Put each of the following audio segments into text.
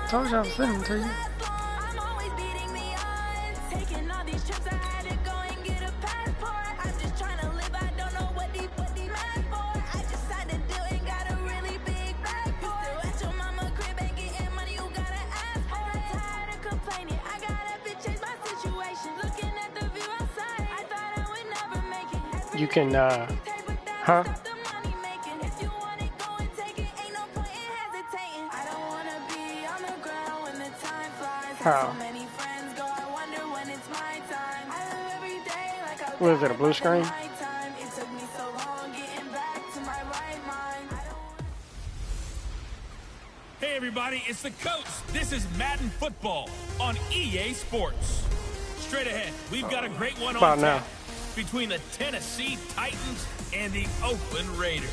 Told you I was sending to you. You can, huh? How? What is it, a blue screen? Hey everybody, it's the coach. This is Madden Football on EA Sports. Straight ahead, we've got a great one on tap between the Tennessee Titans and the Oakland Raiders.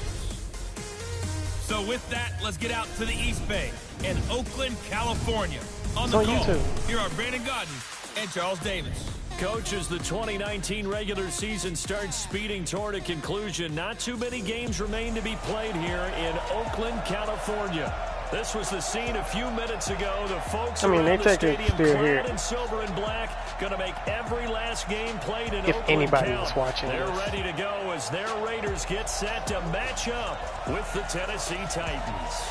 So with that, let's get out to the East Bay in Oakland, California. On the call, here are Brandon Gaudin and Charles Davis. Coach, as the 2019 regular season starts speeding toward a conclusion, not too many games remain to be played here in Oakland, California. This was the scene a few minutes ago. The folks around the stadium clad in silver and black, going to make every last game played in Oakland anybody count. is watching They're ready to go as their Raiders get set to match up with the Tennessee Titans.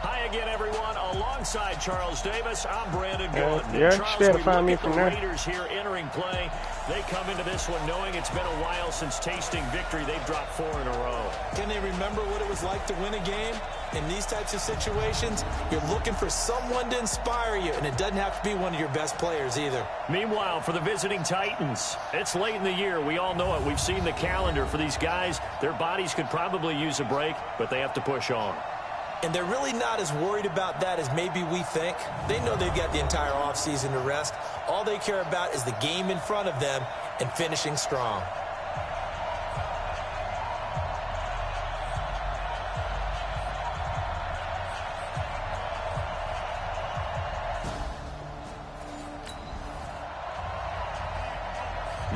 Hi again, everyone. Alongside Charles Davis, I'm Brandon Gaudin. Yeah, Charles, you had to find me from there. Raiders here entering play. They come into this one knowing it's been a while since tasting victory. They've dropped 4 in a row. Can they remember what it was like to win a game? In these types of situations, you're looking for someone to inspire you, and it doesn't have to be one of your best players either. Meanwhile, for the visiting Titans, it's late in the year. We all know it. We've seen the calendar for these guys. Their bodies could probably use a break, but they have to push on. And they're really not as worried about that as maybe we think. They know they've got the entire offseason to rest. All they care about is the game in front of them and finishing strong.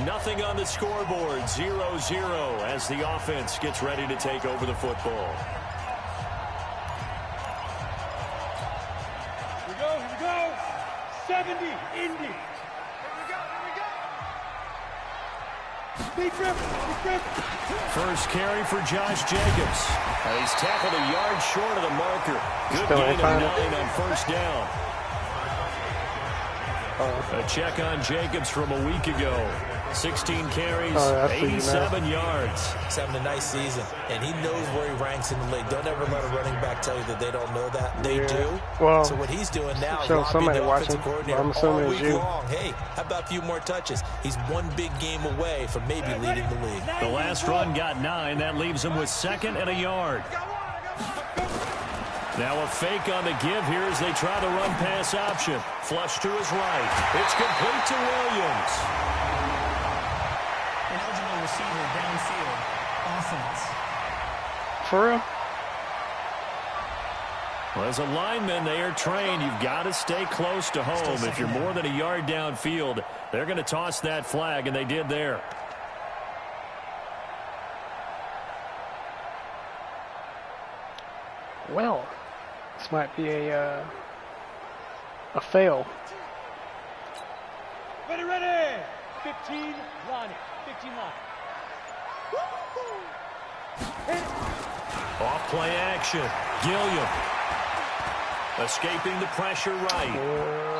Nothing on the scoreboard, 0-0 as the offense gets ready to take over the football. Here we go. 70, Indy. Here we go. First carry for Josh Jacobs. He's tackled a yard short of the marker. Good gain of 9 on first down. A check on Jacobs from a week ago. 16 carries, 87 yards. He's having a nice season, and he knows where he ranks in the league. Don't ever let a running back tell you that they don't know that. They do. Well, so what he's doing now is robbing the watching. offensive coordinator all week long. Hey, how about a few more touches? He's one big game away from maybe leading the league. The last run got 9. That leaves him with 2nd and a yard. Now a fake on the give here as they try the run-pass option. Flush to his right. It's complete to Williams. An eligible receiver downfield. Offense. For real? Well, as a lineman, they are trained. You've got to stay close to home. If you're more than a yard downfield, they're going to toss that flag, and they did there. Well, this might be a fail. Ready. 15 line. 15 line. Off play action. Gilliam. Escaping the pressure right.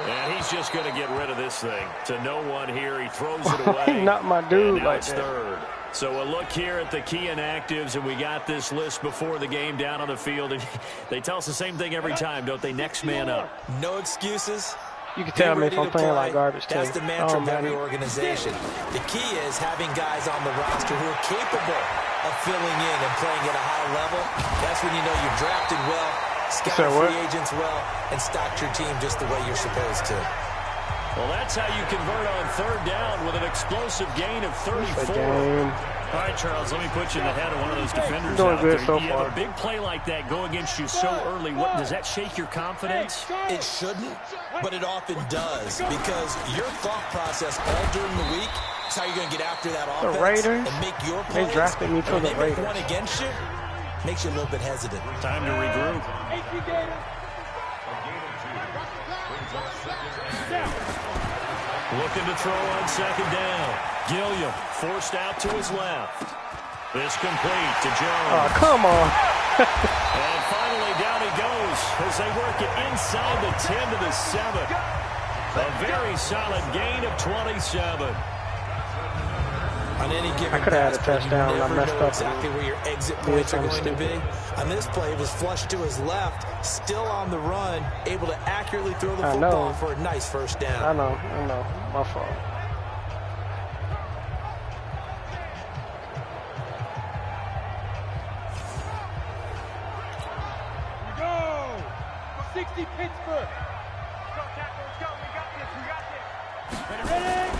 And he's just going to get rid of this thing. To no one here. He throws it away. Not my dude and now like it's that. Third. So a look here at the key inactives, and we got this list before the game down on the field. And they tell us the same thing every time, don't they? Next man up. No excuses. You can tell me if I'm playing like garbage, too. That's the mantra of every organization. The key is having guys on the roster who are capable of filling in and playing at a high level. That's when you know you've drafted well, scouted free agents well, and stocked your team just the way you're supposed to. Well, that's how you convert on 3rd down with an explosive gain of 34. All right, Charles, let me put you in the head of one of those defenders out there. You have a big play like that go against you so early. Does that shake your confidence? It shouldn't, but it often does, because your thought process all during the week is how you're going to get after that offense and make your plays. They drafted me for the Raiders. One against you makes you a little bit hesitant. Time to regroup. Looking to throw on second down. Gilliam forced out to his left. This complete to Jones. Oh, come on. And finally down he goes as they work it inside the 10 to the 7. A very solid gain of 27. On any given I could have had a touchdown and I messed up. Exactly where your exit points are going to be. On this play, it was flushed to his left, still on the run, able to accurately throw the football for a nice first down. I know. My fault. Go! 60 Pittsburgh. Go, Tackles, go. We got this. Ready?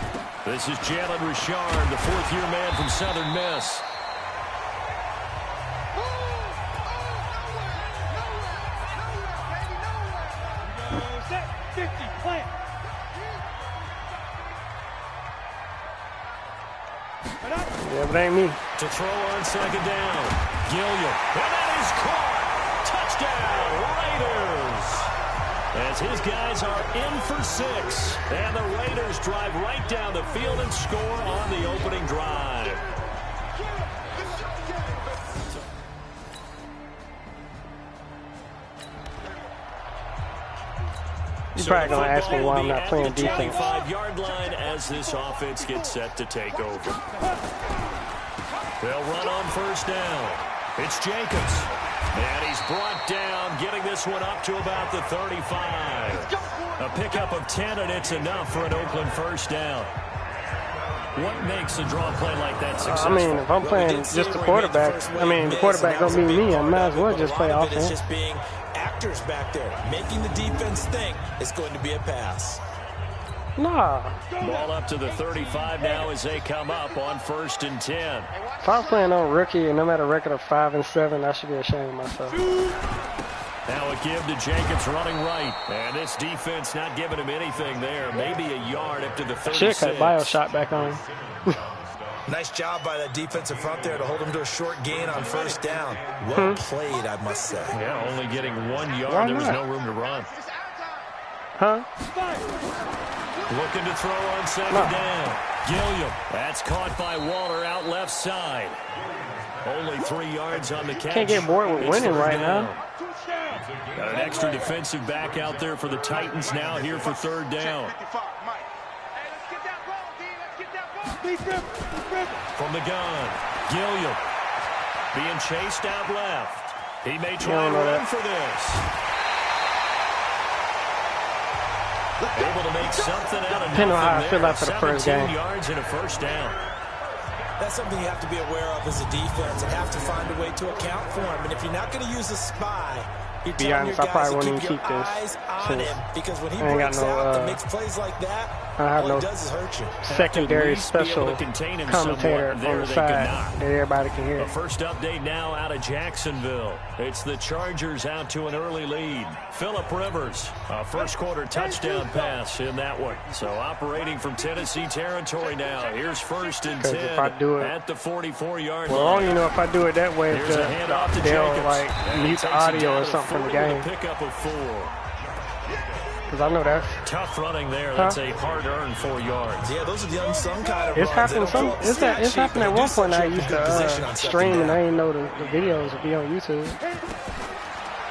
This is Jalen Richard, the fourth-year man from Southern Miss. Set 50, plant. Yeah, but ain't me. To throw on second down. Gilliam. And that is caught. Touchdown, Raiders. As his guys are in for 6. And the Raiders drive right down the field and score on the opening drive. You're probably going to ask me why I'm not playing defense. 25-yard line as this offense gets set to take over. They'll run on first down. It's Jacobs. And he's brought down, getting this one up to about the 35. A pickup of 10, and it's enough for an Oakland first down. What makes a draw play like that successful? I mean, if I'm playing just the quarterback, the quarterback going to be me. I might as well just play offense. Just being actors back there, making the defense think it's going to be a pass. Nah. Ball up to the 35 now as they come up on 1st and 10. If I was playing on rookie and I'm at a record of 5 and 7, I should be ashamed of myself. Now a give to Jacobs running right. And this defense not giving him anything there. Maybe a yard up to the 36. Should cut bio shot back on. Nice job by that defensive front there to hold him to a short gain on first down. Well played, I must say. Yeah, only getting 1 yard. There was no room to run. Huh? Looking to throw on second down. Gilliam. That's caught by Waller out left side. Only 3 yards on the catch. Can't get bored with winning right now. Got an extra defensive back out there for the Titans now here for 3rd down. From the gun, Gilliam being chased out left. He may try and run for this. Able to make something out of nothing. How I feel after the first game. 17 yards and a first down. That's something you have to be aware of as a defense and have to find a way to account for him. And if you're not going to use a spy, you're telling your guys to keep your eyes on him. Because when he breaks out and makes plays like that, all he does is hurt you. Secondary special commentator on the side that everybody can hear. A first update now out of Jacksonville. It's the Chargers out to an early lead. Phillip Rivers, a first quarter touchdown pass in that one. So operating from Tennessee territory now. Here's 1st and 10 if I do it, at the 44-yard line. Well, I don't even know if I do it that way. They'll like mute the audio or something from the game. Pickup of 4. Because I know that's tough running there. That's a hard-earned 4 yards. Yeah, those are the unsung kind of it's happened. It's happened at one point. I used to stream and I didn't know the videos would be on YouTube.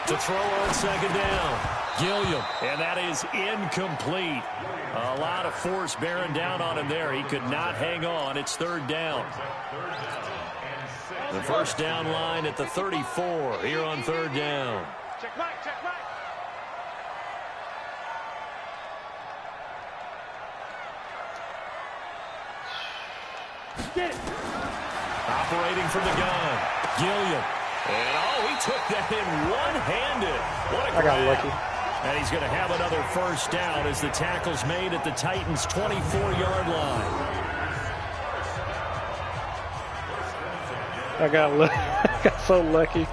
To throw on second down, Gilliam, and that is incomplete. A lot of force bearing down on him there. He could not hang on. It's 3rd down. The first down line at the 34 here on 3rd down. Check Mike, check Mike. Get it. Operating from the gun, Gilliam. And he took that in one-handed. What a grab. I got lucky. And he's going to have another first down as the tackle's made at the Titans' 24-yard line. I got so lucky.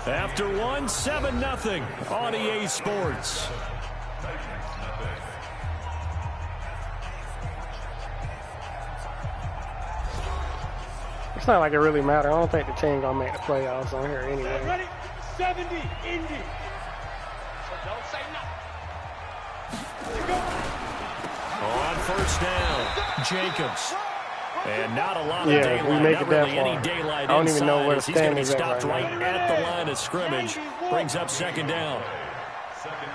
After one, 7-0 on EA Sports. It's not like it really matters. I don't think the team gonna make the playoffs on here anyway. Ready? 70, Indy. Don't say nothing. On first down, Jacobs. And not a lot of Yeah, we daylight, make not it that really far. any daylight I don't even know inside where as the he's going to be stand is at stopped right right now. at the line of scrimmage. Brings up second down.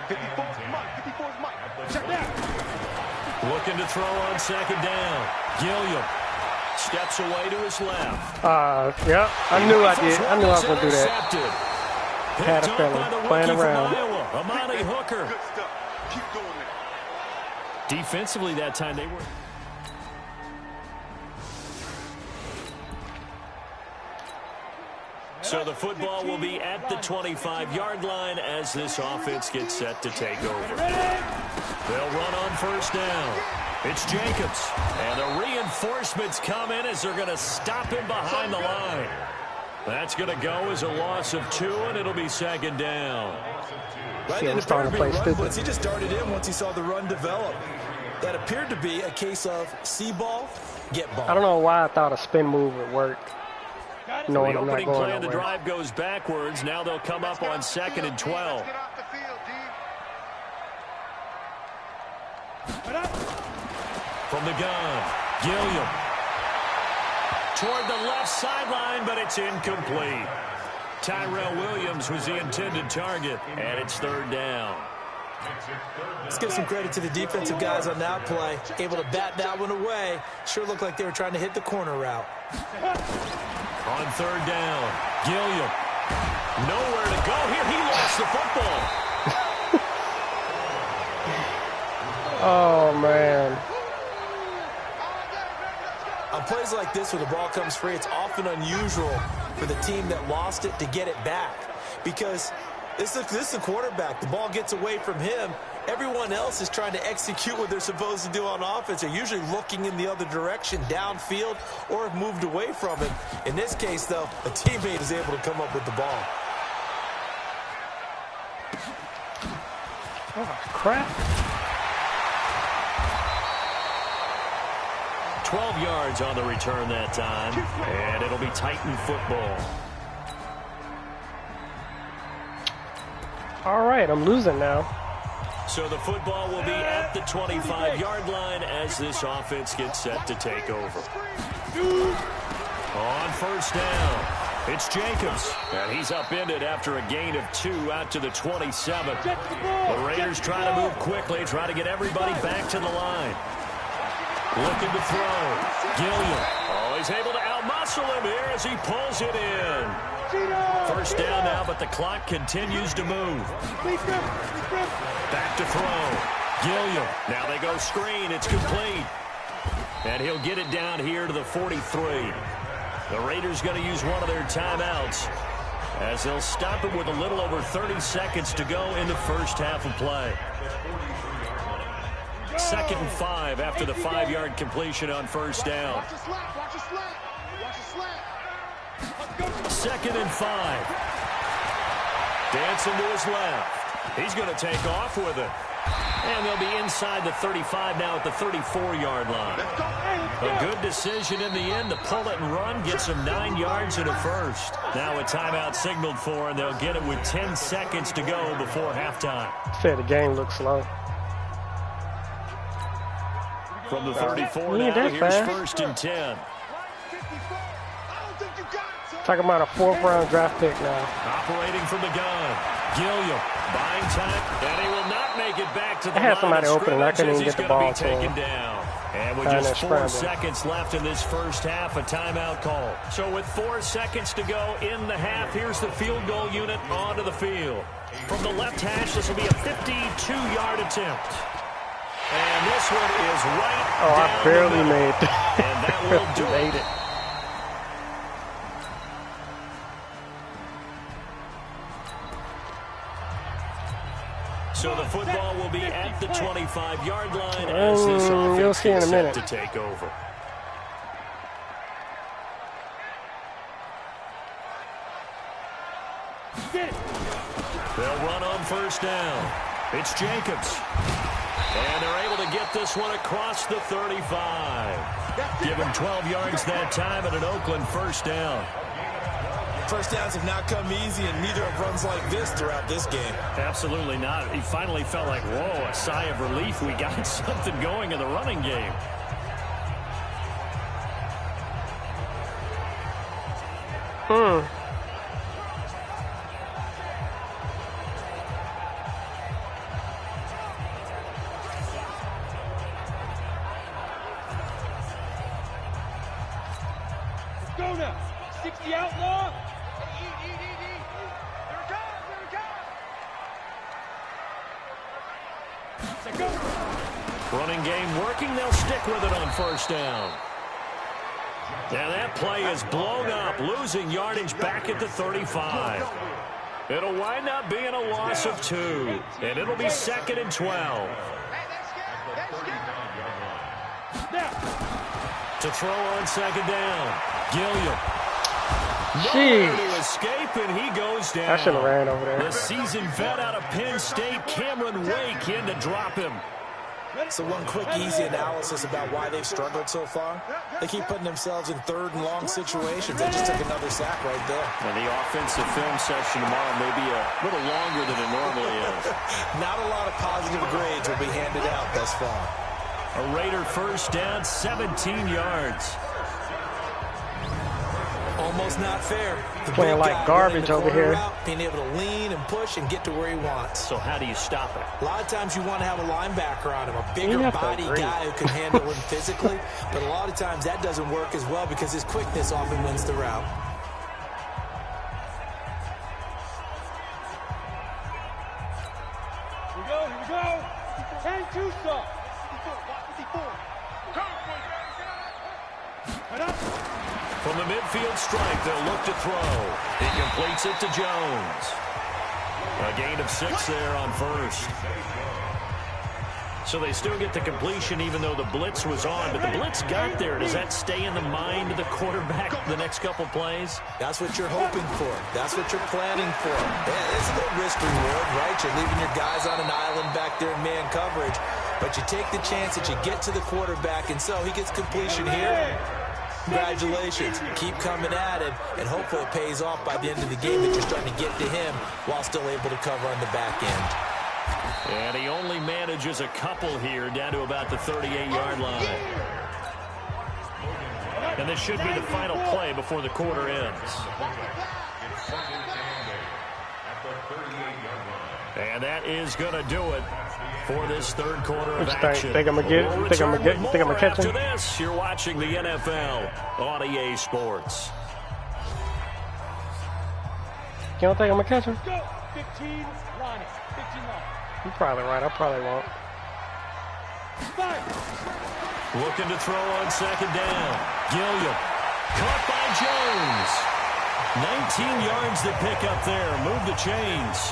54's Mike. 54's Mike. Check down. Looking to throw on second down. Gilliam steps away to his left. Yeah, I knew I did. I knew I was gonna do that. Intercepted. Had a Picked feeling. up by the Playing rookie from around. Iowa, Amani Hooker. Good stuff. Keep going there. Defensively that time they were. So the football will be at the 25-yard line as this offense gets set to take over. They'll run on first down. It's Jacobs. And the reinforcements come in as they're going to stop him behind the line. That's going to go as a loss of 2, and it'll be second down. Right, Yeah, and I'm starting to play run stupid. blitz. He just darted in once he saw the run develop. That appeared to be a case of see ball, get ball. I don't know why I thought a spin move would work. Knowing The I'm not opening going play of the nowhere. drive goes backwards. Now they'll come up on 2nd and 12. Get off the field, D. From the gun, Gilliam. Toward the left sideline, but it's incomplete. Tyrell Williams was the intended target, and it's third down. Let's give some credit to the defensive guys on that play. Able to bat that one away. Sure looked like they were trying to hit the corner route. On third down, Gilliam. Nowhere to go here. He lost the football. Oh man. On plays like this where the ball comes free, it's often unusual for the team that lost it to get it back. Because this is the quarterback. The ball gets away from him. Everyone else is trying to execute what they're supposed to do on offense. They're usually looking in the other direction, downfield, or have moved away from him. In this case, though, a teammate is able to come up with the ball. Oh, crap. 12 yards on the return that time, and it'll be Titan football. All right, I'm losing now. So the football will be at the 25-yard line as this offense gets set to take over. On first down, it's Jacobs, and he's upended after a gain of 2 out to the 27. The Raiders try to move quickly, try to get everybody back to the line. Looking to throw. Gilliam. Oh, he's able to outmuscle him here as he pulls it in. First down now, but the clock continues to move. Back to throw. Gilliam. Now they go screen. It's complete. And he'll get it down here to the 43. The Raiders going to use one of their timeouts as they'll stop it with a little over 30 seconds to go in the first half of play. 2nd and 5 after the 5-yard completion on first down. 2nd and 5. Dancing to his left. He's going to take off with it. And they'll be inside the 35 now at the 34-yard line. A good decision in the end to pull it and run, gets him 9 yards and a first. Now a timeout signaled for, and they'll get it with 10 seconds to go before halftime. Said the game looks slow. From the 34 Yeah, now, that's here's fast. 1st and 10. Talking about a 4th-round draft pick now. Operating from the gun. Gilliam buying time, and he will not make it back to the I had line somebody of open, and I scrimmage couldn't as even get the he's ball gonna to be him. taken down. And with Trying just to 4 scramble. seconds left in this first half, a timeout call. So with 4 seconds to go in the half, here's the field goal unit onto the field. From the left hash, this will be a 52-yard attempt. And this one is right Oh, down I barely the middle. made it. And that will do Made it. it. So the football will be at the 25-yard line as this You'll offense see in a gets minute. set to take over. They'll run on first down. It's Jacobs. And they're able to get this one across the 35. Give him 12 yards that time and an Oakland first down. First downs have not come easy, and neither have runs like this throughout this game. Absolutely not. He finally felt like, whoa, a sigh of relief. We got something going in the running game. Go now. 60 outlaw. Running game working. They'll stick with it on first down. And that play is blown up, losing yardage back at the 35. It'll wind up being a loss of 2, and it'll be 2nd and 12. To throw on 2nd down, Gilliam. Nowhere to escape, and he goes down. I should have ran over there. The seasoned vet out of Penn State, Cameron Wake, in to drop him. So one quick, easy analysis about why they've struggled so far. They keep putting themselves in 3rd and long situations. They just took another sack right there. And the offensive film session tomorrow may be a little longer than it normally is. Not a lot of positive grades will be handed out thus far. A Raider first down, 17 yards. Almost not fair. The Playing big like guy garbage running the over here. route, being able to lean and push and get to where he wants. So how do you stop it? A lot of times you want to have a linebacker on him, a You bigger have to body agree. guy who can handle him physically. But a lot of times that doesn't work as well because his quickness often wins the route. Here we go. 10-2 stop. 54. Head up. From the midfield strike, they'll look to throw. It completes it to Jones. A gain of 6 there on first. So they still get the completion even though the blitz was on. But the blitz got there. Does that stay in the mind of the quarterback the next couple plays? That's what you're hoping for. That's what you're planning for. Yeah, it's a good risk reward, right? You're leaving your guys on an island back there in man coverage. But you take the chance that you get to the quarterback, and so he gets completion here. Congratulations. Keep coming at it, and hopefully it pays off by the end of the game that you're starting to get to him while still able to cover on the back end. And he only manages a couple here down to about the 38-yard line. And this should be the final play before the quarter ends. And that is going to do it for this 3rd quarter of action. Think I'm gonna get it? Think I'm gonna catch After him? this, you're watching the NFL on EA Sports. You don't think I'm gonna catch him? Go. 15 line. 15 line. You're probably right. I probably won't. Fire. Looking to throw on 2nd down. Gilliam. Caught by Jones. 19 yards to pick up there. Move the chains.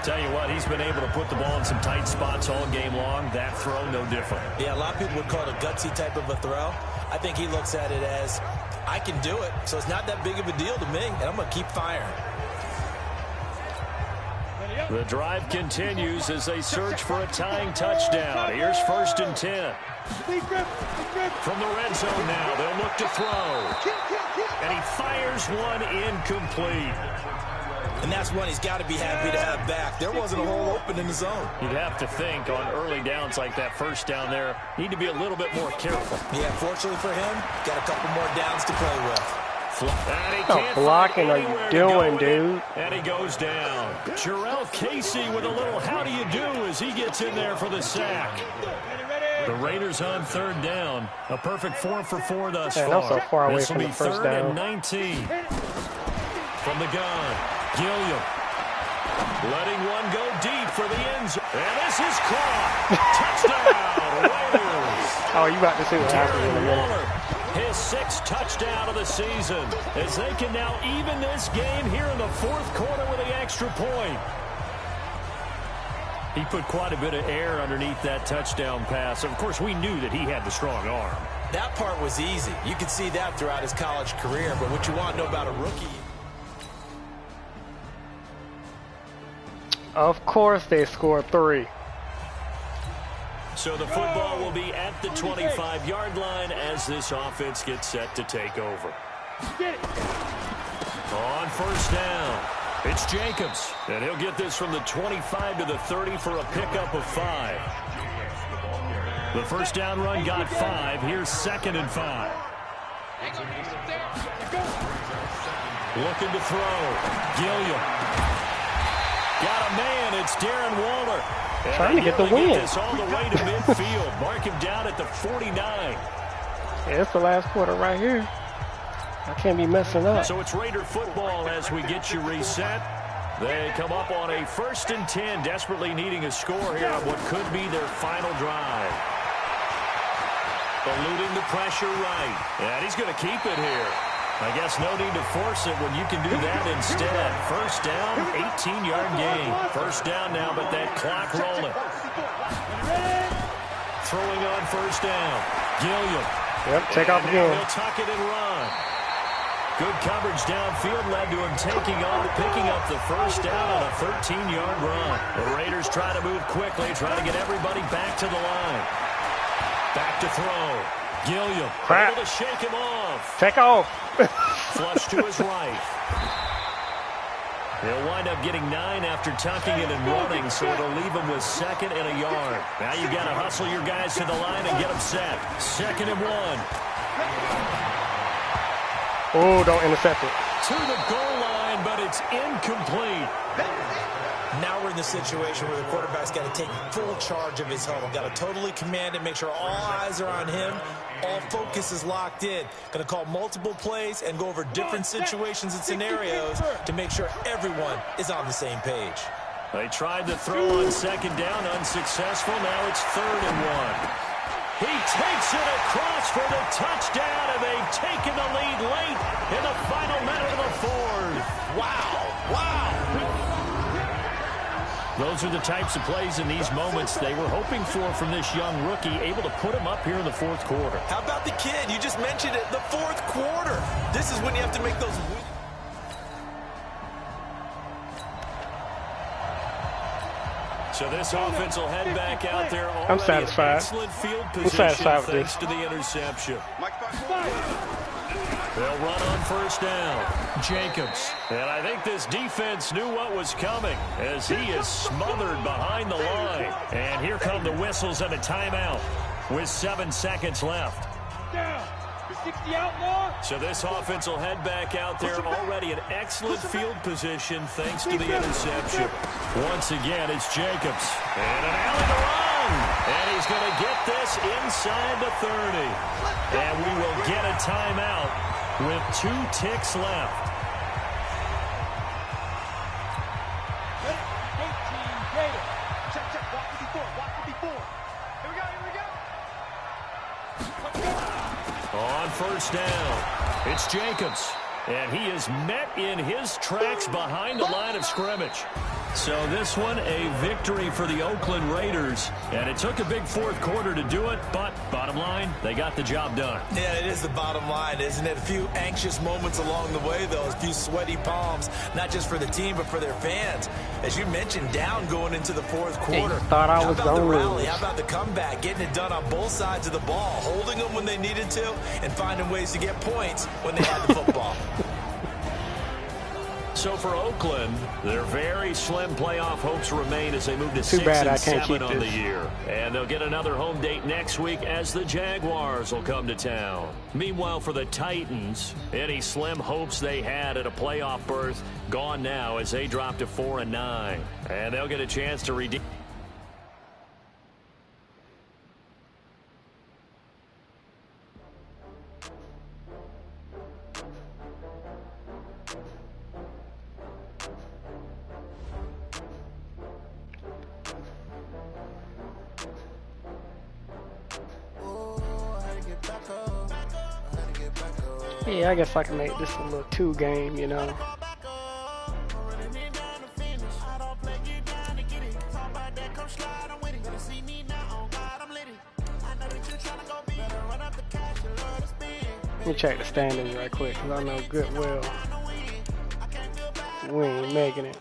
Tell you what, he's been able to put the ball in some tight spots all game long. That throw, no different. Yeah, a lot of people would call it a gutsy type of a throw. I think he looks at it as, I can do it, so it's not that big of a deal to me, and I'm going to keep firing. The drive continues as they search for a tying touchdown. Here's 1st and 10. From the red zone now, they'll look to throw. And he fires one incomplete. And that's one he's got to be happy to have back. There wasn't a hole open in the zone. You'd have to think on early downs like that first down there, need to be a little bit more careful. Yeah, fortunately for him, got a couple more downs to play with. What blocking are you doing, dude? And he goes down. Jarrell Casey with a little how do you do as he gets in there for the sack. The Raiders on 3rd down. A perfect 4 for 4 thus far. I'm so far away This will from be the first 3rd down. and 19. From the gun, Gilliam. Letting one go deep for the end zone. And this is caught. Touchdown, Raiders. Oh, you about to see what happens in a minute. Waller, his 6th touchdown of the season, as they can now even this game here in the 4th quarter with the extra point. He put quite a bit of air underneath that touchdown pass. Of course, we knew that he had the strong arm. That part was easy. You could see that throughout his college career, but what you want to know about a rookie... Of course they scored 3. So the football will be at the 25-yard line as this offense gets set to take over. On first down, it's Jacobs, and he'll get this from the 25 to the 30 for a pickup of 5. The first down run got 5. Here's 2nd and 5. Looking to throw. Gilliam. Got a man. It's Darren Waller. Trying to get the win. This all the way to midfield. Mark him down at the 49. Yeah, it's the last quarter right here. I can't be messing up. So it's Raider football as we get you reset. They come up on a 1st and 10, desperately needing a score here on what could be their final drive. Eluding the pressure right. And he's going to keep it here. I guess no need to force it when you can do that instead. First down, 18-yard gain. First down now, but that clock rolling. Throwing on first down. Gilliam. Yep, take off again. He'll tuck it and run. Good coverage downfield led to him taking off, picking up the first down on a 13-yard run. The Raiders try to move quickly, try to get everybody back to the line. Back to throw. Gilliam able to shake him off. Take off. Flush to his right. He'll wind up getting 9 after tucking it and running, so it'll leave him with 2nd and a yard. Now you've got to hustle your guys to the line and get them set. 2nd and 1. Oh, don't intercept it. To the goal line, but it's incomplete. Now we're in the situation where the quarterback's got to take full charge of his huddle. Got to totally command it, make sure all eyes are on him. All focus is locked in. Going to call multiple plays and go over different situations and scenarios to make sure everyone is on the same page. They tried to throw on 2nd down, unsuccessful. Now it's 3rd and 1. He takes it across for the touchdown, and they've taken the lead late in the final minute of the 4th. Wow, wow. Those are the types of plays in these moments they were hoping for from this young rookie, able to put him up here in the 4th quarter. How about the kid? You just mentioned it, the 4th quarter. This is when you have to make those. So this offense will head back out there. I'm satisfied. Excellent field position. I'm satisfied with thanks this. to the interception. They'll run on first down. Jacobs. And I think this defense knew what was coming as he is smothered behind the line. And here come the whistles and a timeout with 7 seconds left. So this offense will head back out there, already in excellent field position thanks to the interception. Once again, it's Jacobs. And an alley to run. And he's going to get this inside the 30. And we will get a timeout with 2 ticks left. On first down, it's Jacobs. And he is met in his tracks behind the line of scrimmage. So this one, a victory for the Oakland Raiders. And it took a big 4th quarter to do it, but bottom line, they got the job done. Yeah, it is the bottom line, isn't it? A few anxious moments along the way, though. A few sweaty palms, not just for the team, but for their fans. As you mentioned, down going into the 4th quarter. Thought I was How about the going to rally? lose. How about the comeback? Getting it done on both sides of the ball, holding them when they needed to, and finding ways to get points when they had the football. So for Oakland, their very slim playoff hopes remain as they move to 6 bad I and can't 7 keep on this. the year. And they'll get another home date next week as the Jaguars will come to town. Meanwhile, for the Titans, any slim hopes they had at a playoff berth gone now as they drop to 4-9. And they'll get a chance to redeem. Yeah, I guess I can make this a little 2 game, you know. Let me check the standings right quick, because I know good well we ain't making it.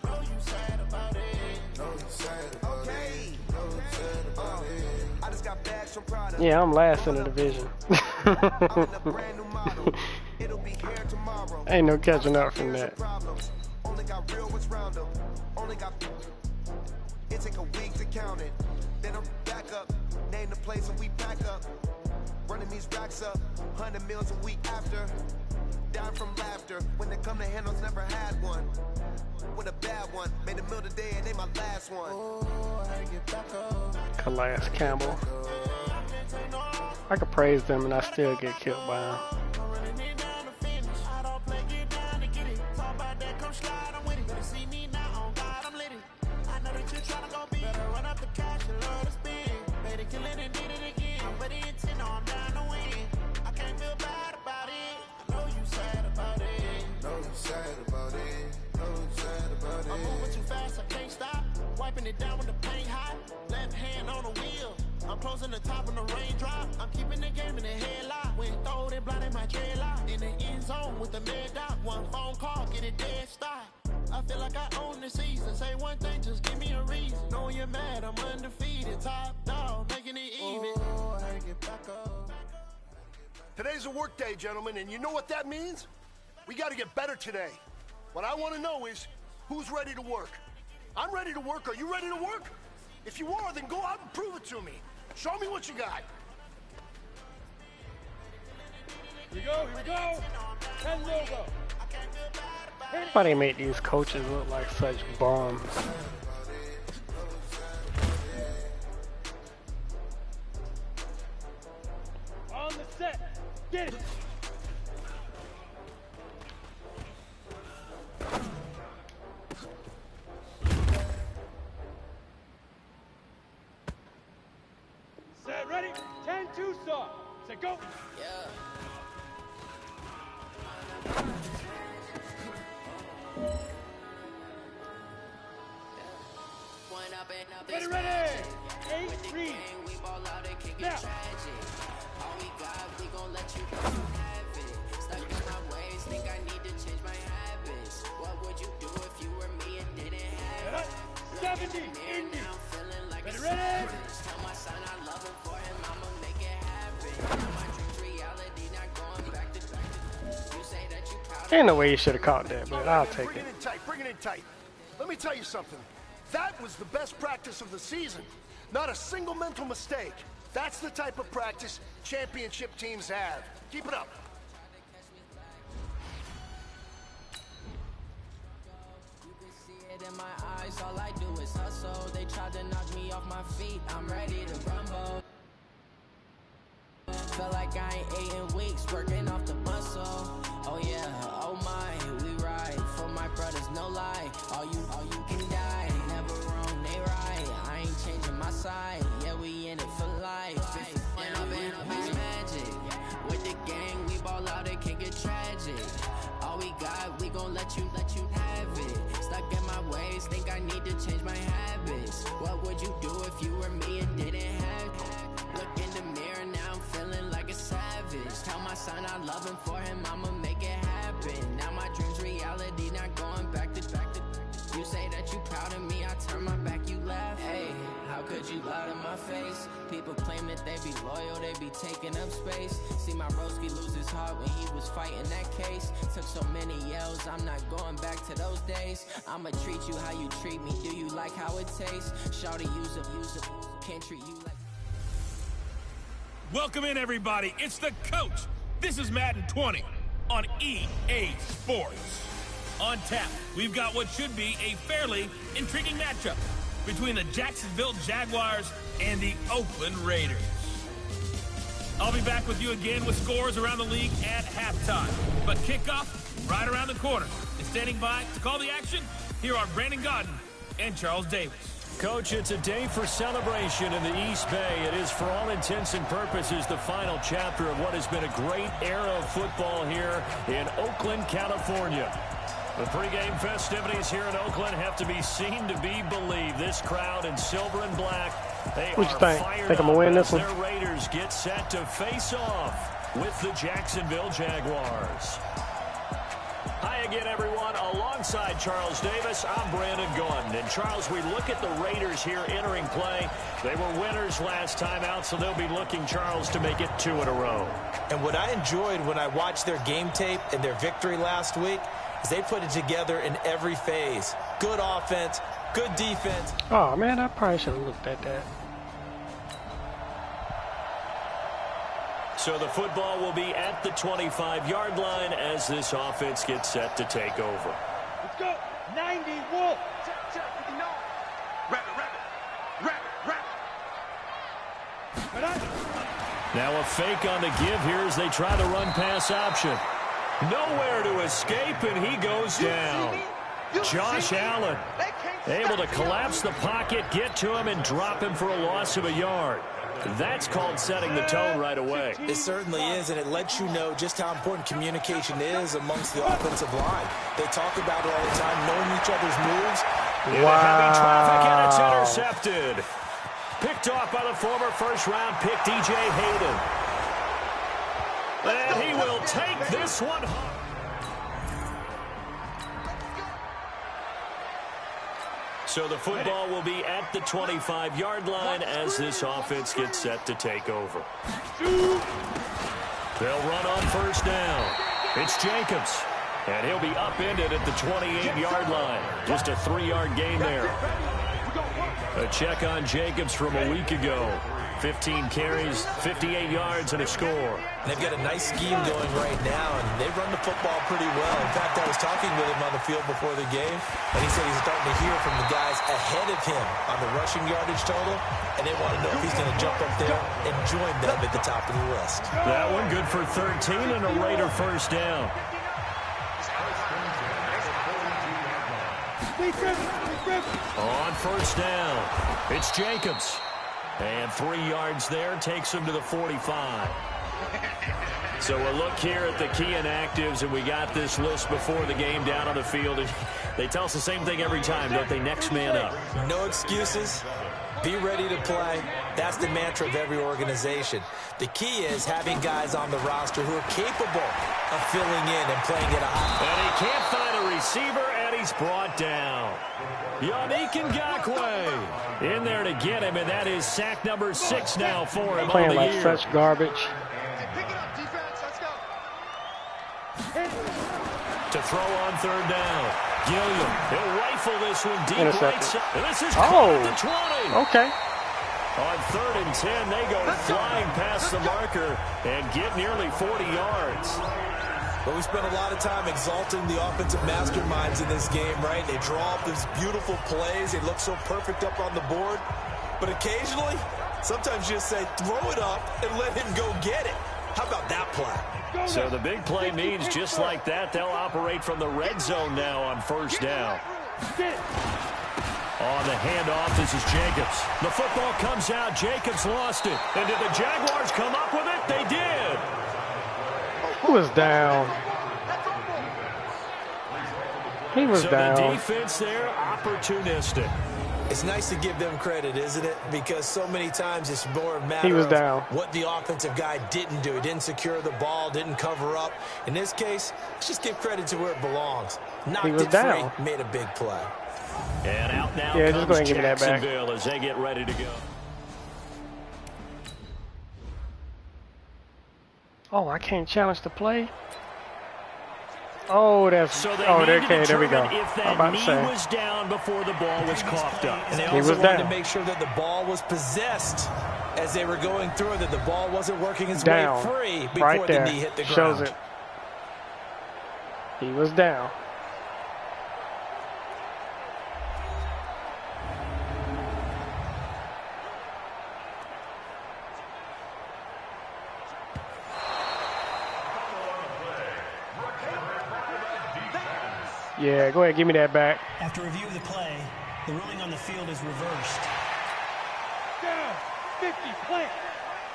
Yeah, I'm last in the division. Ain't no catching up from that. It take a week to count it. Then I'm back up. Name the place and we pack up. Running these racks up. 100 meals a week after. Down from laughter. When they come to handles, never had one. With a bad one. Made a meal today and they my last one. Calais Campbell. I could praise them and I still get killed by them. It down when the paint hot, left hand on the wheel. I'm closing the top when the raindrop. I'm keeping the game in the headlock. When throwed and blinded my dreadlock. In the end zone with the mad dot. One phone call, get it dead stop. I feel like I own the season. Say one thing, just give me a reason. Knowing you're mad, I'm undefeated. Top dog, making it even. Oh, I get back up. Today's a work day, gentlemen, and you know what that means? We got to get better today. What I want to know is, who's ready to work? I'm ready to work. Are you ready to work? If you are, then go out and prove it to me. Show me what you got. Here we go, here we go. 10 logo. Everybody make these coaches look like such bums. On the set. Get it. Set, ready? 10-2 saw. Set, go. Yeah. Ready, ready. 8, read. Now. All we got, we gon' let you have it. Stuck in my ways, think I need to change my habits. What would you do if you were me and didn't have it? 70, Indy. Ready, ready. Tell my son I love him for him, I'ma make it happen. Now my dreams reality, not going back to you say that you proud. Ain't no way you should have caught that, but I'll take Bring it. it in tight. Bring it in tight. Let me tell you something. That was the best practice of the season. Not a single mental mistake. That's the type of practice championship teams have. Keep it up. You can see it in my eyes, all I do is hustle. They tried to knock me off my feet, I'm ready to rumble. Felt like I ain't ate in weeks, working off the muscle. Oh yeah, oh my, we ride for my brothers, no lie. All you can die, never wrong, they right. I ain't changing my side, yeah, we in it for life. And I've been magic. With the gang, we ball out, it can get tragic. All we got, we gon' let you have it. Stuck in my ways, think I need to change my habits. What would you do if you were me and didn't have it? Look in the mirror, now I'm feeling like a savage. Tell my son I love him for him, I'ma make it happen. Now my dreams reality, not going back to. You say that you proud of me, I turn my back, you laugh. Hey, how could you lie to my face? People claim that they be loyal, they be taking up space. See my broski lose his heart when he was fighting that case. Took so many yells, I'm not going back to those days. I'ma treat you how you treat me, do you like how it tastes? Shawty use up, can't treat you like. Welcome in, everybody. It's the coach. This is Madden 20 on EA Sports. On tap, we've got what should be a fairly intriguing matchup between the Jacksonville Jaguars and the Oakland Raiders. I'll be back with you again with scores around the league at halftime. But kickoff right around the corner. And standing by to call the action, here are Brandon Godden and Charles Davis. Coach, it's a day for celebration in the East Bay. It is, for all intents and purposes, the final chapter of what has been a great era of football here in Oakland, California. The pregame festivities here in Oakland have to be seen to be believed. This crowd in silver and black, they What you are think? fired Think I'm up gonna win as this one? their Raiders get set to face off with the Jacksonville Jaguars. Hi again, everyone. Alongside Charles Davis, I'm Brandon Gordon. And, Charles, we look at the Raiders here entering play. They were winners last time out, so they'll be looking, Charles, to make it 2 in a row. And what I enjoyed when I watched their game tape and their victory last week is they put it together in every phase. Good offense, good defense. Oh, man, I probably should have looked at that. So the football will be at the 25-yard line as this offense gets set to take over. Let's go. 90 Wolf. Now a fake on the give here as they try the run-pass option. Nowhere to escape, and he goes down. Josh Allen able to collapse the pocket, get to him, and drop him for a loss of a yard. That's called setting the tone right away. It certainly is, and it lets you know just how important communication is amongst the offensive line. They talk about it all the time, knowing each other's moves. Wow. Heavy traffic, and it's intercepted. Picked off by the former first-round pick, DJ Hayden. And he will take this one home. So the football will be at the 25-yard line as this offense gets set to take over. They'll run on first down. It's Jacobs. And he'll be upended at the 28-yard line. Just a 3-yard gain there. A check on Jacobs from a week ago. 15 carries, 58 yards, and a score. They've got a nice scheme going right now, and they run the football pretty well. In fact, I was talking with him on the field before the game, and he said he's starting to hear from the guys ahead of him on the rushing yardage total, and they want to know if he's going to jump up there and join them at the top of the list. That one good for 13 and a Raider first down. On first down, it's Jacobs. And 3 yards there takes him to the 45. So we'll look here at the key inactives, and we got this list before the game down on the field. And they tell us the same thing every time, don't they? Next man up. No excuses. Be ready to play. That's the mantra of every organization. The key is having guys on the roster who are capable of filling in and playing at a high level. And he can't find a receiver, and he's brought down. Yannick Ngakoue in there to get him, and that is sack number 6 now for him. Playing on the like year. such garbage. To throw on third down. Gilliam, he'll rifle this one deep right side. This is caught at the 20. Okay. On 3rd and 10, they go flying past the marker and get nearly 40 yards. But we spent a lot of time exalting the offensive masterminds in this game, right? They draw up these beautiful plays. They look so perfect up on the board. But occasionally, sometimes you just say, throw it up and let him go get it. How about that play? So the big play means just like that, they'll operate from the red zone now on first down. On the handoff, this is Jacobs. The football comes out. Jacobs lost it. And did the Jaguars come up with it? They did. He was down. He was down. So the defense there, opportunistic. It's nice to give them credit, isn't it? Because so many times it's more a matter of what the offensive guy didn't do. He didn't secure the ball, didn't cover up. In this case, let's just give credit to where it belongs. Knocked it free, made a big play. And out now comes just go ahead and give me that back. As they get ready to go. Oh, I can't challenge the play. Oh, that's so there we go. If that knee was down before the ball was coughed up. And they also wanted to make sure that the ball was possessed as they were going through it, that the ball wasn't working its way free before the knee hit the ground. Shows it. He was down. Yeah, go ahead, give me that back. After review of the play, the ruling on the field is reversed. Down, 50, plant.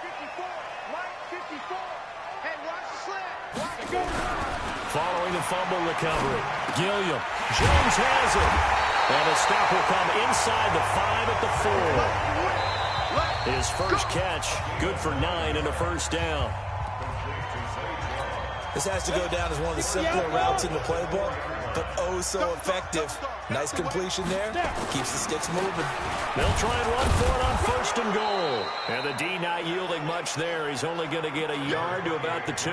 54, right, 54, and watch the slant. Following the fumble recovery, Gilliam, Jones has it. And a stop will come inside the 5 at the 4. His first catch, good for 9 and a first down. This has to go down as one of the simpler routes in the playbook, but oh so effective. Nice completion there. Keeps the sticks moving. They'll try and run for it on 1st and goal. And the D not yielding much there. He's only going to get a yard to about the 2.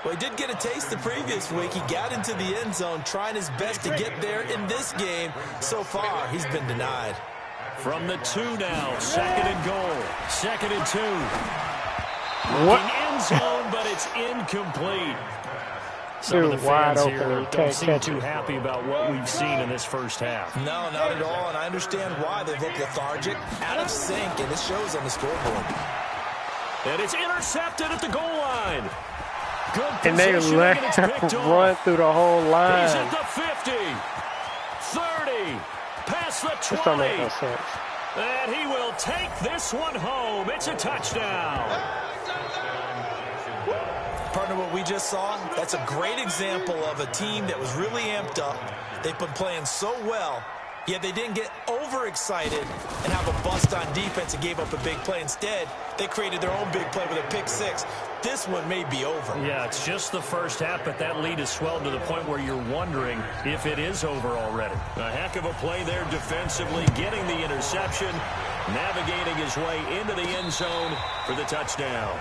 Well, he did get a taste the previous week. He got into the end zone, trying his best to get there in this game. So far, he's been denied. From the 2 now, 2nd and goal. 2nd and 2. What? End zone, but it's incomplete. Some of the wide fans open. here don't seem too happy about what we've seen in this first half. No, not at all, and I understand why. They've looked lethargic, out of sync, and this shows on the scoreboard. And it's intercepted at the goal line. Good And they let him run through the whole line. He's at the 50, 30, past the 20. This don't make no sense. And he will take this one home. It's a touchdown. Partner, what we just saw, that's a great example of a team that was really amped up. They've been playing so well, yet they didn't get overexcited and have a bust on defense and gave up a big play. Instead, they created their own big play with a pick 6. This one may be over. Yeah, it's just the first half, but that lead has swelled to the point where you're wondering if it is over already. A heck of a play there defensively, getting the interception, navigating his way into the end zone for the touchdown.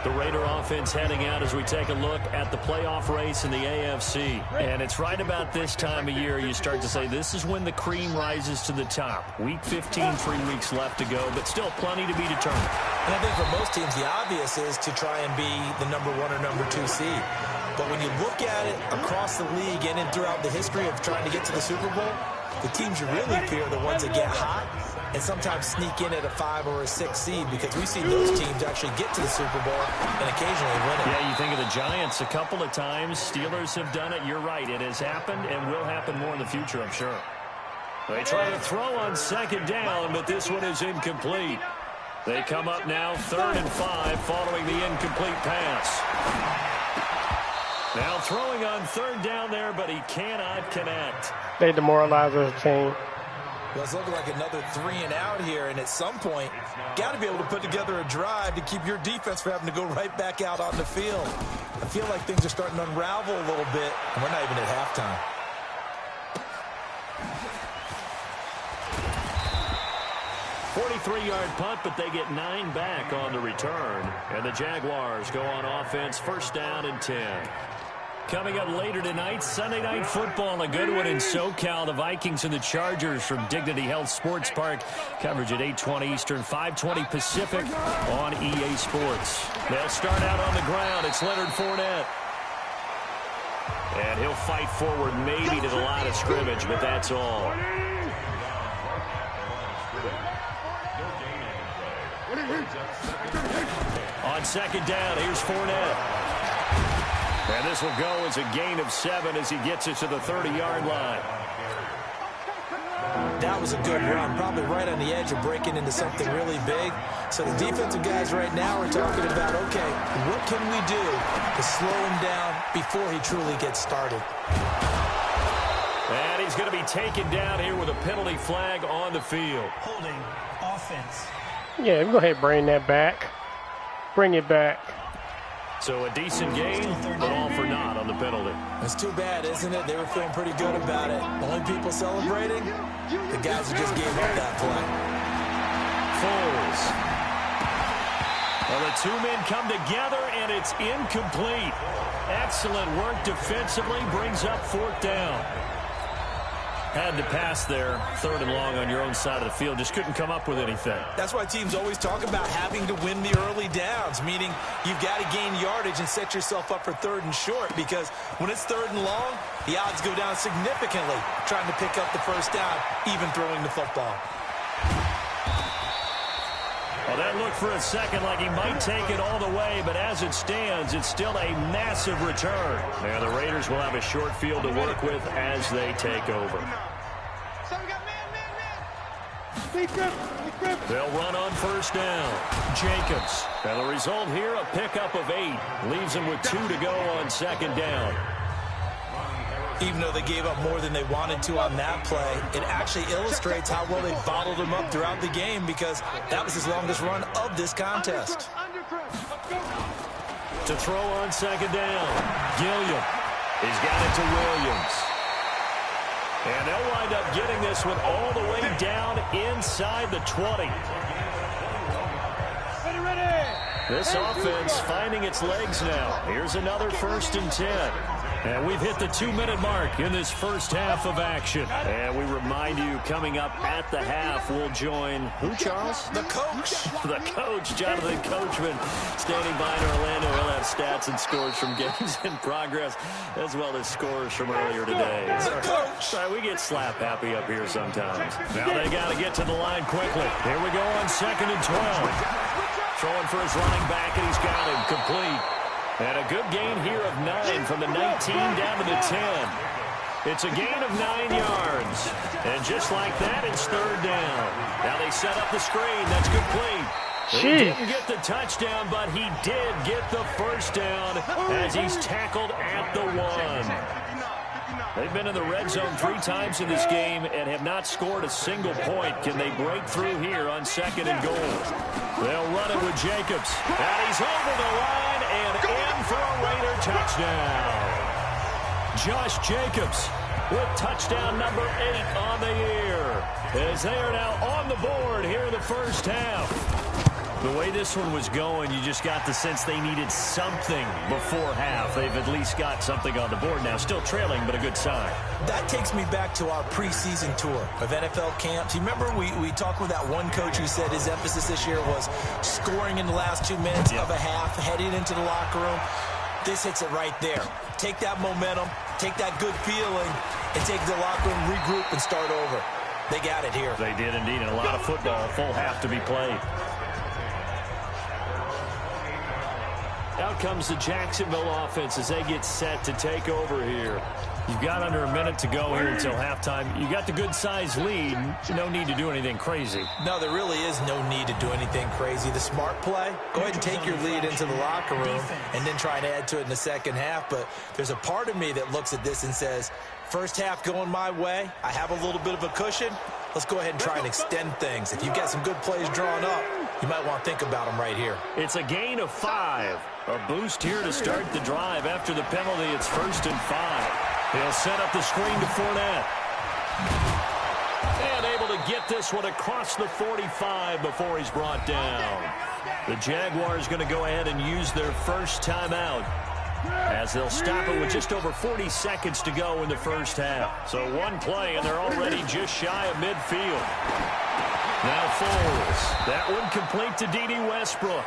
The Raider offense heading out as we take a look at the playoff race in the AFC. And it's right about this time of year you start to say this is when the cream rises to the top. Week 15, 3 weeks left to go, but still plenty to be determined. And I think for most teams, the obvious is to try and be the number 1 or number 2 seed. But when you look at it across the league and throughout the history of trying to get to the Super Bowl, the teams you really fear are the ones that get hot and sometimes sneak in at a 5 or a 6 seed, because we've seen those teams actually get to the Super Bowl and occasionally win it. Yeah, you think of the Giants a couple of times. Steelers have done it. You're right. It has happened and will happen more in the future, I'm sure. They try to throw on 2nd down, but this one is incomplete. They come up now 3rd and 5 following the incomplete pass. Now throwing on 3rd down there, but he cannot connect. They demoralize the team. Well, it's looking like another 3 and out here, and at some point, got to be able to put together a drive to keep your defense from having to go right back out on the field. I feel like things are starting to unravel a little bit, and we're not even at halftime. Yard punt, but they get 9 back on the return. And the Jaguars go on offense, 1st down and 10. Coming up later tonight, Sunday Night Football, a good one in SoCal. The Vikings and the Chargers from Dignity Health Sports Park. Coverage at 8:20 Eastern, 5:20 Pacific on EA Sports. They'll start out on the ground. It's Leonard Fournette. And he'll fight forward maybe to the line of scrimmage, but that's all. On 2nd down, here's Fournette. And this will go as a gain of 7 as he gets it to the 30-yard line. That was a good run, probably right on the edge of breaking into something really big. So the defensive guys right now are talking about, okay, what can we do to slow him down before he truly gets started? And he's going to be taken down here with a penalty flag on the field. Holding offense. Yeah, go ahead and bring that back. Bring it back. So a decent game, but all for naught on the penalty. It's too bad, isn't it? They were feeling pretty good about it. Only people celebrating, the guys who just gave up that play. Foles. Well, the 2 men come together, and it's incomplete. Excellent work defensively, brings up 4th down. Had to pass there, 3rd and long on your own side of the field. Just couldn't come up with anything. That's why teams always talk about having to win the early downs, meaning you've got to gain yardage and set yourself up for 3rd and short, because when it's 3rd and long, the odds go down significantly trying to pick up the 1st down, even throwing the football. Well, that looked for a second like he might take it all the way, but as it stands, it's still a massive return. Now the Raiders will have a short field to work with as they take over. They'll run on 1st down. Jacobs. And the result here, a pickup of 8. Leaves them with 2 to go on 2nd down. Even though they gave up more than they wanted to on that play, it actually illustrates how well they bottled them up throughout the game because that was his longest run of this contest. To throw on second down, Gilliam. He's got it to Williams. And they'll wind up getting this one all the way down inside the 20. This offense finding its legs now. Here's another 1st and 10. And we've hit the 2-minute mark in this first half of action. And we remind you, coming up at the half, we'll join who, Charles? The coach. The coach, Jonathan Coachman, standing by in Orlando. He'll have stats and scores from games in progress, as well as scores from earlier today. The coach. Sorry, we get slap happy up here sometimes. Now they got to get to the line quickly. Here we go on 2nd and 12. Throwing for his running back, and he's got him complete. And a good gain here of 9 from the 19 down to the 10. It's a gain of 9 yards. And just like that, it's 3rd down. Now they set up the screen. That's complete. He didn't get the touchdown, but he did get the 1st down as he's tackled at the 1. They've been in the red zone 3 times in this game and have not scored a single point. Can they break through here on 2nd and goal? They'll run it with Jacobs. And he's over the line and in for a Raider touchdown. Josh Jacobs with touchdown number 8 on the year, as they are now on the board here in the first half. The way this one was going, you just got the sense they needed something before half. They've at least got something on the board now. Still trailing, but a good sign. That takes me back to our preseason tour of NFL camps. You remember we talked with that one coach who said his emphasis this year was scoring in the last 2 minutes of a half, heading into the locker room. This hits it right there. Take that momentum, take that good feeling, and take the locker room, regroup, and start over. They got it here. They did indeed, and a lot of football, full half to be played. Out comes the Jacksonville offense as they get set to take over here. You've got under a minute to go here until halftime. You've got the good-sized lead. No need to do anything crazy. No, there really is no need to do anything crazy. The smart play, go ahead and take your lead into the locker room and then try and add to it in the second half. But there's a part of me that looks at this and says, first half going my way, I have a little bit of a cushion. Let's go ahead and try and extend things. If you've got some good plays drawn up, you might want to think about them right here. It's a gain of 5. A boost here to start the drive. After the penalty, it's 1st and 5. He'll set up the screen to Fournette. And able to get this one across the 45 before he's brought down. The Jaguars going to go ahead and use their first timeout, as they'll stop it with just over 40 seconds to go in the first half. So one play, and they're already just shy of midfield. Now Foles. That one complete to D.D. Westbrook.